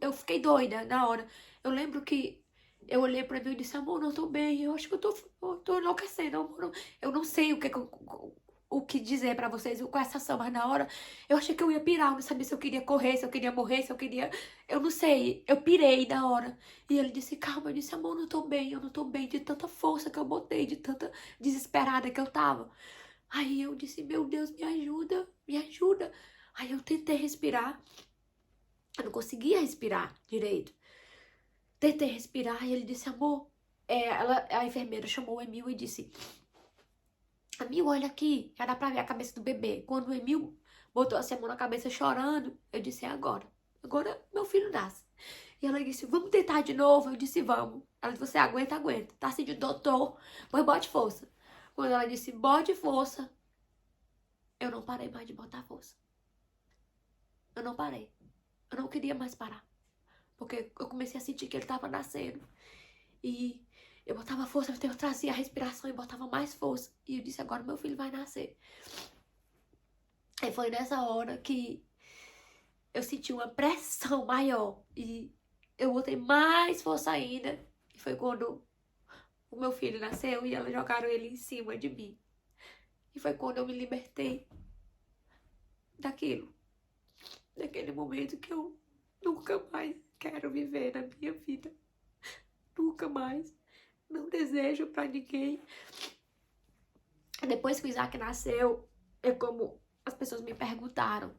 eu fiquei doida na hora. Eu lembro que eu olhei pra mim e disse, amor, não tô bem, eu acho que eu tô enlouquecendo, amor. Eu não sei o que dizer pra vocês com essa ação, mas na hora eu achei que eu ia pirar, eu não sabia se eu queria correr, se eu queria morrer, se eu queria... Eu não sei, eu pirei na hora. E ele disse, calma, eu disse, amor, eu não tô bem, de tanta força que eu botei, de tanta desesperada que eu tava. Aí eu disse, meu Deus, me ajuda, me ajuda. Aí eu tentei respirar, eu não conseguia respirar direito. Tentei respirar e ele disse, amor, a enfermeira chamou o Emil e disse, Emil, olha aqui, já dá pra ver a cabeça do bebê. Quando o Emil botou a mão na cabeça chorando, eu disse, é agora. Agora meu filho nasce. E ela disse, vamos tentar de novo? Eu disse, vamos. Ela disse, você aguenta, aguenta. Tá sentindo doutor, mas bote força. Quando ela disse, bote força, eu não parei mais de botar força. Eu não parei. Eu não queria mais parar. Porque eu comecei a sentir que ele tava nascendo. E eu botava força, eu trazia a respiração e botava mais força. E eu disse, agora meu filho vai nascer. E foi nessa hora que eu senti uma pressão maior. E eu botei mais força ainda. E foi quando o meu filho nasceu e elas jogaram ele em cima de mim. E foi quando eu me libertei daquilo. Daquele momento que eu nunca mais quero viver na minha vida. Nunca mais. Não desejo pra ninguém. Depois que o Isaac nasceu, é como as pessoas me perguntaram.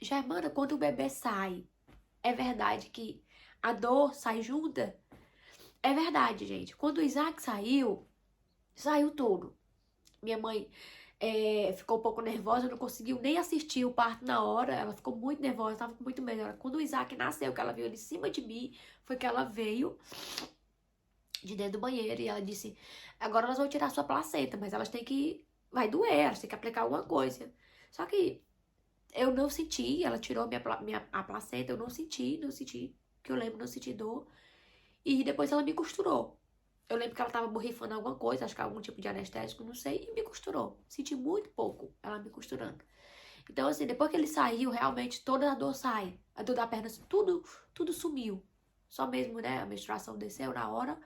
Germana, quando o bebê sai, é verdade que a dor sai junta? É verdade, gente. Quando o Isaac saiu, saiu tudo. Minha mãe ficou um pouco nervosa, não conseguiu nem assistir o parto na hora. Ela ficou muito nervosa, estava com muito medo. Quando o Isaac nasceu, que ela viu ele em cima de mim, foi que ela veio de dentro do banheiro e ela disse: agora elas vão tirar sua placenta, mas elas têm que. Vai doer, elas têm que aplicar alguma coisa. Só que eu não senti, ela tirou a placenta, eu não senti, que eu lembro, não senti dor. E depois ela me costurou. Eu lembro que ela tava borrifando alguma coisa, acho que algum tipo de anestésico, não sei, e me costurou. Senti muito pouco ela me costurando. Então, assim, depois que ele saiu, realmente toda a dor sai. A dor da perna, tudo sumiu. Só mesmo, né, a menstruação desceu na hora.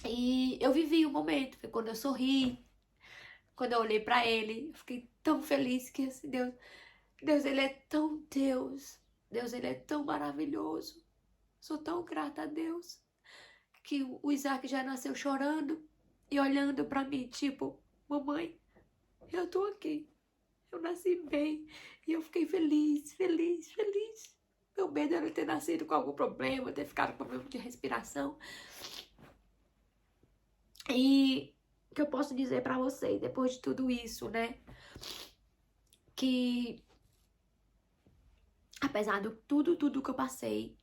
E eu vivi o momento, foi quando eu sorri, quando eu olhei pra ele, eu fiquei tão feliz que, assim, Deus, ele é tão Deus. Deus, ele é tão maravilhoso. Sou tão grata a Deus que o Isaac já nasceu chorando e olhando pra mim, tipo, mamãe, eu tô aqui. Eu nasci bem. E eu fiquei feliz, feliz, feliz. Meu medo era ter nascido com algum problema, ter ficado com problema de respiração. E o que eu posso dizer pra vocês, depois de tudo isso, né? Que apesar de tudo que eu passei,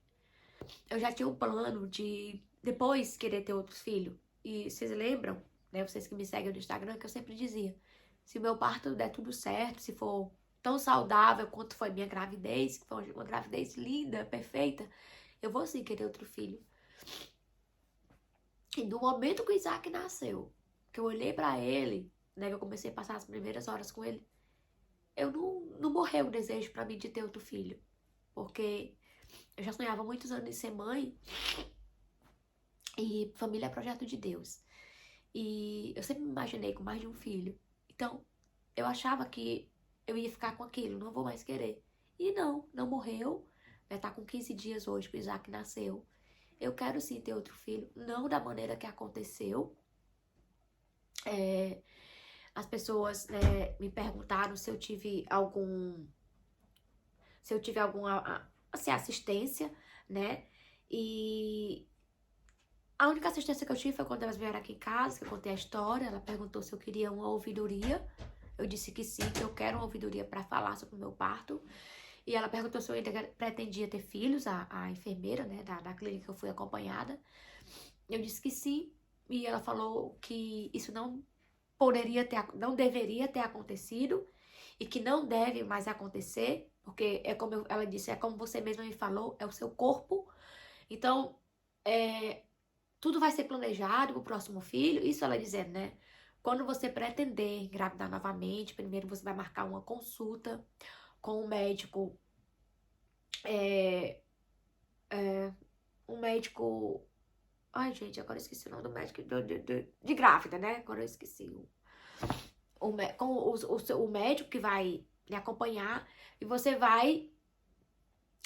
eu já tinha um plano de depois querer ter outros filhos. E vocês lembram, né? Vocês que me seguem no Instagram, que eu sempre dizia: se o meu parto der tudo certo, se for tão saudável quanto foi minha gravidez, que foi uma gravidez linda, perfeita, eu vou sim querer outro filho. E no momento que o Isaac nasceu, que eu olhei pra ele, né? Que eu comecei a passar as primeiras horas com ele, eu não morreu o desejo pra mim de ter outro filho. Porque eu já sonhava há muitos anos em ser mãe. E família é projeto de Deus. E eu sempre me imaginei com mais de um filho. Então, eu achava que eu ia ficar com aquilo, não vou mais querer. E não morreu. Vai estar com 15 dias hoje que o Isaac nasceu. Eu quero sim ter outro filho, não da maneira que aconteceu. As pessoas me perguntaram se eu tive alguma assim, assistência, né? E a única assistência que eu tive foi quando elas vieram aqui em casa, que eu contei a história. Ela perguntou se eu queria uma ouvidoria. Eu disse que sim, que eu quero uma ouvidoria para falar sobre o meu parto. E ela perguntou se eu ainda pretendia ter filhos, a enfermeira, né, da clínica que eu fui acompanhada. Eu disse que sim. E ela falou que isso não deveria ter acontecido e que não deve mais acontecer, porque ela disse, é como você mesma me falou, é o seu corpo. Então, tudo vai ser planejado pro próximo filho. Isso ela dizendo, né? Quando você pretender engravidar novamente, primeiro você vai marcar uma consulta com um médico. É, um médico. Ai, gente, agora eu esqueci o nome do médico. De grávida, né? Agora eu esqueci. Com o médico que vai lhe acompanhar. E você vai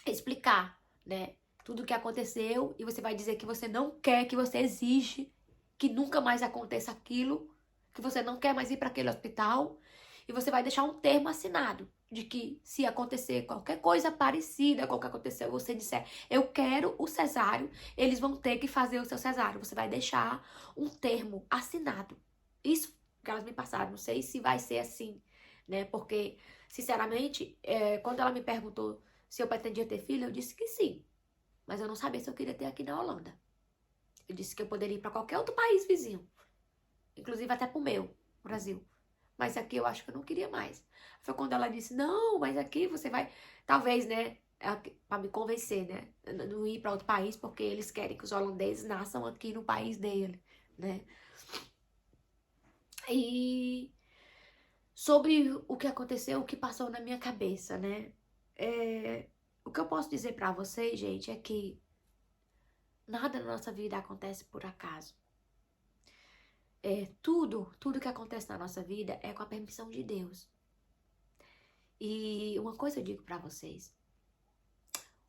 explicar, né? Tudo o que aconteceu. E você vai dizer que você não quer, que você exige que nunca mais aconteça aquilo, que você não quer mais ir para aquele hospital, e você vai deixar um termo assinado de que se acontecer qualquer coisa parecida com o que aconteceu, você disser, eu quero o cesáreo, eles vão ter que fazer o seu cesáreo. Você vai deixar um termo assinado. Isso que elas me passaram, não sei se vai ser assim, né? Porque, sinceramente, quando ela me perguntou se eu pretendia ter filho, eu disse que sim. Mas eu não sabia se eu queria ter aqui na Holanda. Eu disse que eu poderia ir para qualquer outro país vizinho. Inclusive até pro meu, Brasil. Mas aqui eu acho que eu não queria mais. Foi quando ela disse, não, mas aqui você vai... Talvez, né? Pra me convencer, né? Não ir para outro país porque eles querem que os holandeses nasçam aqui no país dele, né? E sobre o que aconteceu, o que passou na minha cabeça, né? O que eu posso dizer pra vocês, gente, é que nada na nossa vida acontece por acaso. Tudo que acontece na nossa vida é com a permissão de Deus. E uma coisa eu digo pra vocês,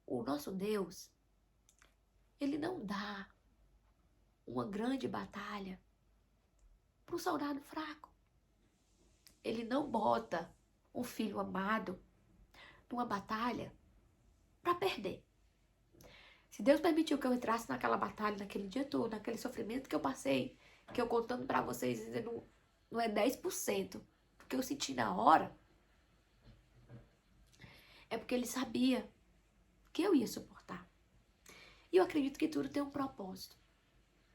o nosso Deus, ele não dá uma grande batalha pro soldado fraco. Ele não bota um filho amado numa batalha pra perder. Se Deus permitiu que eu entrasse naquela batalha, naquele dia todo, naquele sofrimento que eu passei, que eu contando pra vocês, não é 10% do que eu senti na hora, é porque ele sabia que eu ia suportar. E eu acredito que tudo tem um propósito.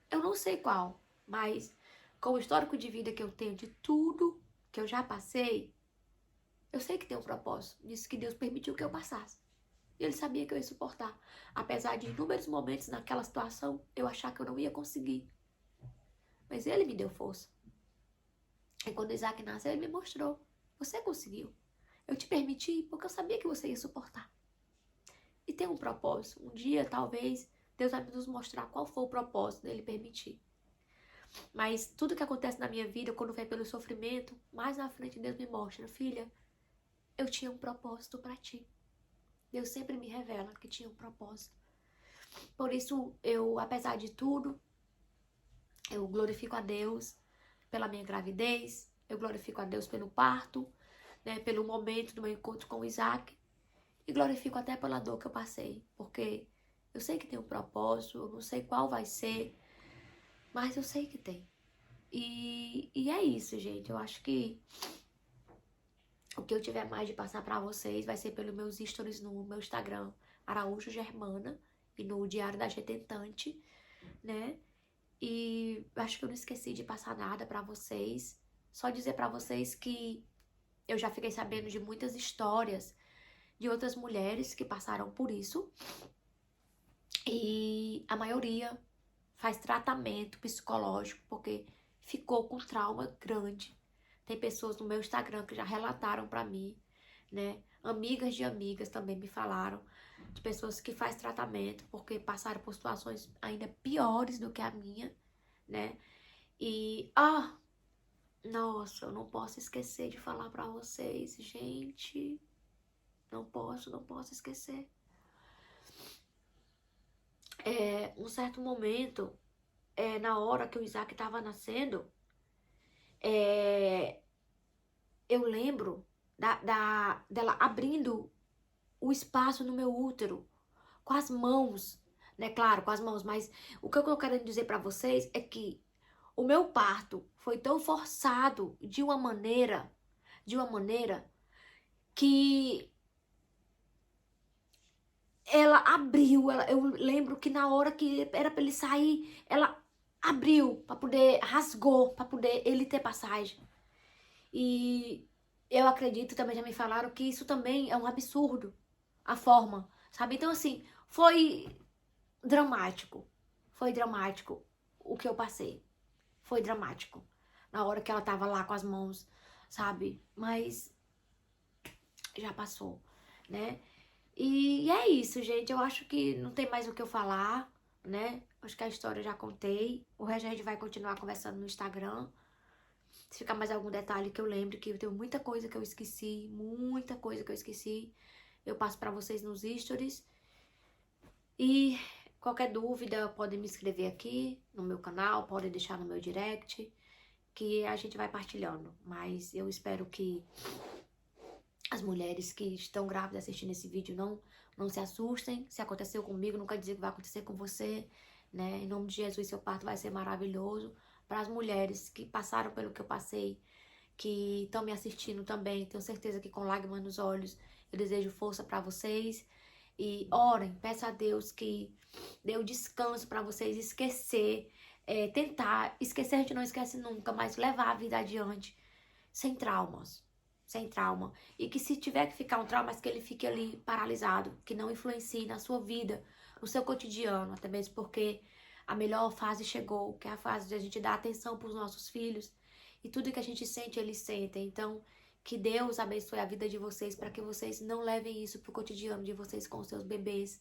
Eu não sei qual, mas com o histórico de vida que eu tenho de tudo que eu já passei, eu sei que tem um propósito nisso que Deus permitiu que eu passasse. E ele sabia que eu ia suportar. Apesar de inúmeros momentos naquela situação, eu achar que eu não ia conseguir. Mas ele me deu força. E quando Isaac nasceu, ele me mostrou. Você conseguiu. Eu te permiti porque eu sabia que você ia suportar. E tem um propósito. Um dia, talvez, Deus vai nos mostrar qual foi o propósito dele permitir. Mas tudo que acontece na minha vida, quando vem pelo sofrimento, mais na frente Deus me mostra, filha, eu tinha um propósito para ti. Deus sempre me revela que tinha um propósito. Por isso, apesar de tudo, eu glorifico a Deus pela minha gravidez, eu glorifico a Deus pelo parto, né, pelo momento do meu encontro com o Isaac, e glorifico até pela dor que eu passei, porque eu sei que tem um propósito, eu não sei qual vai ser, mas eu sei que tem. E é isso, gente. Eu acho que o que eu tiver mais de passar pra vocês vai ser pelos meus stories no meu Instagram, Araújo Germana, e no Diário da Getentante, né? E acho que eu não esqueci de passar nada pra vocês. Só dizer pra vocês que eu já fiquei sabendo de muitas histórias de outras mulheres que passaram por isso. E a maioria faz tratamento psicológico porque ficou com trauma grande. Tem pessoas no meu Instagram que já relataram pra mim, né? Amigas de amigas também me falaram de pessoas que faz tratamento porque passaram por situações ainda piores do que a minha, né? E nossa, eu não posso esquecer de falar pra vocês, gente. Não posso esquecer. Um certo momento, na hora que o Isaac estava nascendo, é, eu lembro dela abrindo o espaço no meu útero com as mãos, né? Claro, com as mãos, mas o que eu tô querendo dizer pra vocês é que o meu parto foi tão forçado de uma maneira que ela abriu, eu lembro que na hora que era pra ele sair, ela abriu pra poder, rasgou pra poder ele ter passagem. E eu acredito, também já me falaram que isso também é um absurdo, a forma, sabe? Então assim, dramático, foi dramático o que eu passei, foi dramático. Na hora que ela tava lá com as mãos, sabe? Mas já passou, né? E é isso, gente. Eu acho que não tem mais o que eu falar, né? Acho que a história eu já contei. O resto a gente vai continuar conversando no Instagram. Se ficar mais algum detalhe que eu lembre, que eu tenho muita coisa que eu esqueci, eu passo pra vocês nos stories. E qualquer dúvida, podem me escrever aqui no meu canal, podem deixar no meu direct, que a gente vai partilhando. Mas eu espero que as mulheres que estão grávidas assistindo esse vídeo não se assustem. Se aconteceu comigo, não quer dizer que vai acontecer com você, né? Em nome de Jesus, seu parto vai ser maravilhoso. Para as mulheres que passaram pelo que eu passei, que estão me assistindo também, tenho certeza que com lágrimas nos olhos, eu desejo força para vocês. E orem, peça a Deus que dê o descanso para vocês esquecer, tentar esquecer, a gente não esquece nunca, mas levar a vida adiante sem traumas, sem trauma. E que se tiver que ficar um trauma, mas que ele fique ali paralisado, que não influencie na sua vida, no seu cotidiano, até mesmo porque a melhor fase chegou, que é a fase de a gente dar atenção para os nossos filhos, e tudo que a gente sente, eles sentem. Então, Que Deus abençoe a vida de vocês para que vocês não levem isso pro cotidiano de vocês com os seus bebês.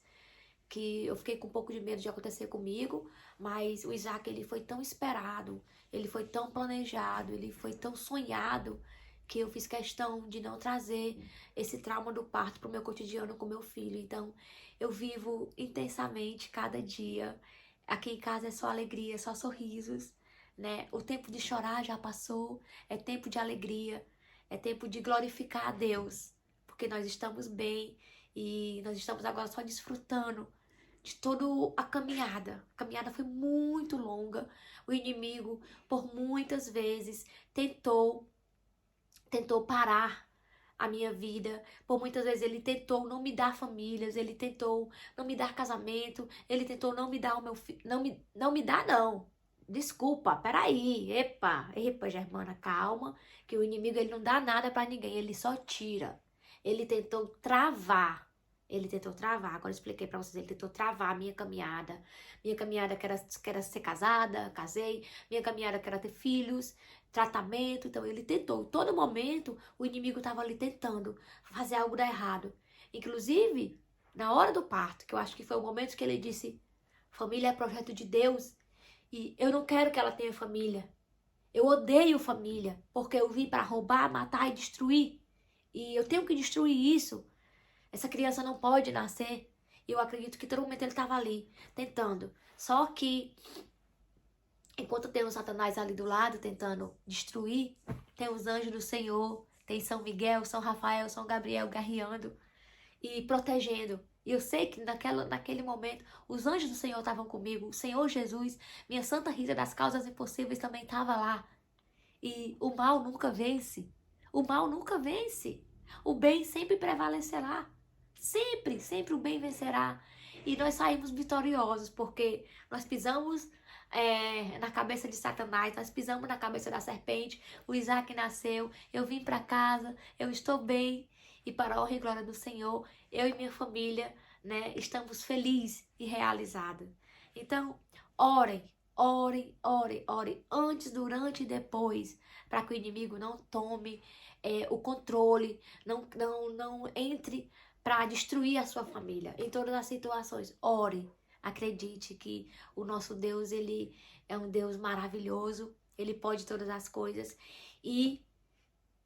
Que eu fiquei com um pouco de medo de acontecer comigo, mas o Isaac, ele foi tão esperado, ele foi tão planejado, ele foi tão sonhado, que eu fiz questão de não trazer esse trauma do parto pro meu cotidiano com meu filho. Então, eu vivo intensamente cada dia. Aqui em casa é só alegria, só sorrisos, né? O tempo de chorar já passou, é tempo de alegria, é tempo de glorificar a Deus, porque nós estamos bem e nós estamos agora só desfrutando de toda a caminhada. A caminhada foi muito longa. O inimigo, por muitas vezes, tentou parar a minha vida. Por muitas vezes ele tentou não me dar famílias, ele tentou não me dar casamento, ele tentou não me dar o meu filho, não me dá não. Desculpa, peraí, epa, Germana, calma, que o inimigo ele não dá nada pra ninguém, ele só tira. Ele tentou travar. Ele tentou travar, agora eu expliquei pra vocês, ele tentou travar a minha caminhada. Minha caminhada que era ser casada, casei. Minha caminhada que era ter filhos, tratamento. Então ele tentou, em todo momento o inimigo estava ali tentando fazer algo dar errado. Inclusive, na hora do parto, que eu acho que foi o momento que ele disse: família é projeto de Deus e eu não quero que ela tenha família. Eu odeio família, porque eu vim para roubar, matar e destruir. E eu tenho que destruir isso. Essa criança não pode nascer. E eu acredito que todo momento ele estava ali, tentando. Só que, enquanto tem o Satanás ali do lado, tentando destruir, tem os anjos do Senhor, tem São Miguel, São Rafael, São Gabriel guerreando e protegendo. E eu sei que naquele momento, os anjos do Senhor estavam comigo, o Senhor Jesus, minha Santa Rita das Causas Impossíveis também estava lá. E o mal nunca vence. O mal nunca vence. O bem sempre prevalecerá. Sempre, sempre o bem vencerá. E nós saímos vitoriosos, porque nós pisamos na cabeça de Satanás, nós pisamos na cabeça da serpente, o Isaac nasceu, eu vim para casa, eu estou bem, e para a honra e glória do Senhor, eu e minha família, né, estamos felizes e realizados. Então, orem, orem, orem, orem, antes, durante e depois, para que o inimigo não tome o controle, não entre para destruir a sua família. Em todas as situações, ore. Acredite que o nosso Deus, ele é um Deus maravilhoso, ele pode todas as coisas e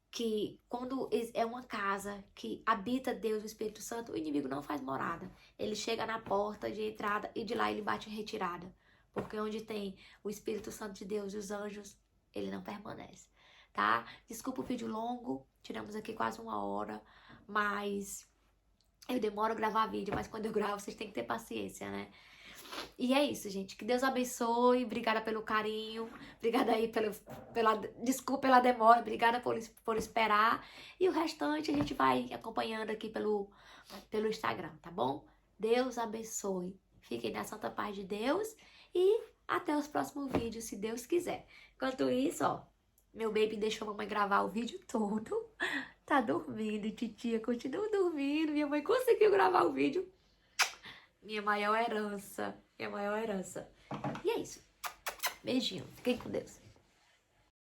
que quando é uma casa que habita Deus, o Espírito Santo, o inimigo não faz morada. Ele chega na porta de entrada e de lá ele bate em retirada. Porque onde tem o Espírito Santo de Deus e os anjos, ele não permanece, tá? Desculpa o vídeo longo, tiramos aqui quase 1 hora, mas eu demoro a gravar vídeo, mas quando eu gravo vocês têm que ter paciência, né? E é isso, gente. Que Deus abençoe. Obrigada pelo carinho. Obrigada aí desculpa pela demora. Obrigada por esperar. E o restante a gente vai acompanhando aqui pelo Instagram, tá bom? Deus abençoe. Fiquem na santa paz de Deus. E até os próximos vídeos, se Deus quiser. Enquanto isso, ó, meu baby deixou a mamãe gravar o vídeo todo. Tá dormindo, titia continua dormindo. Minha mãe conseguiu gravar o vídeo. Minha maior herança. Minha maior herança. E é isso. Beijinho. Fiquem com Deus.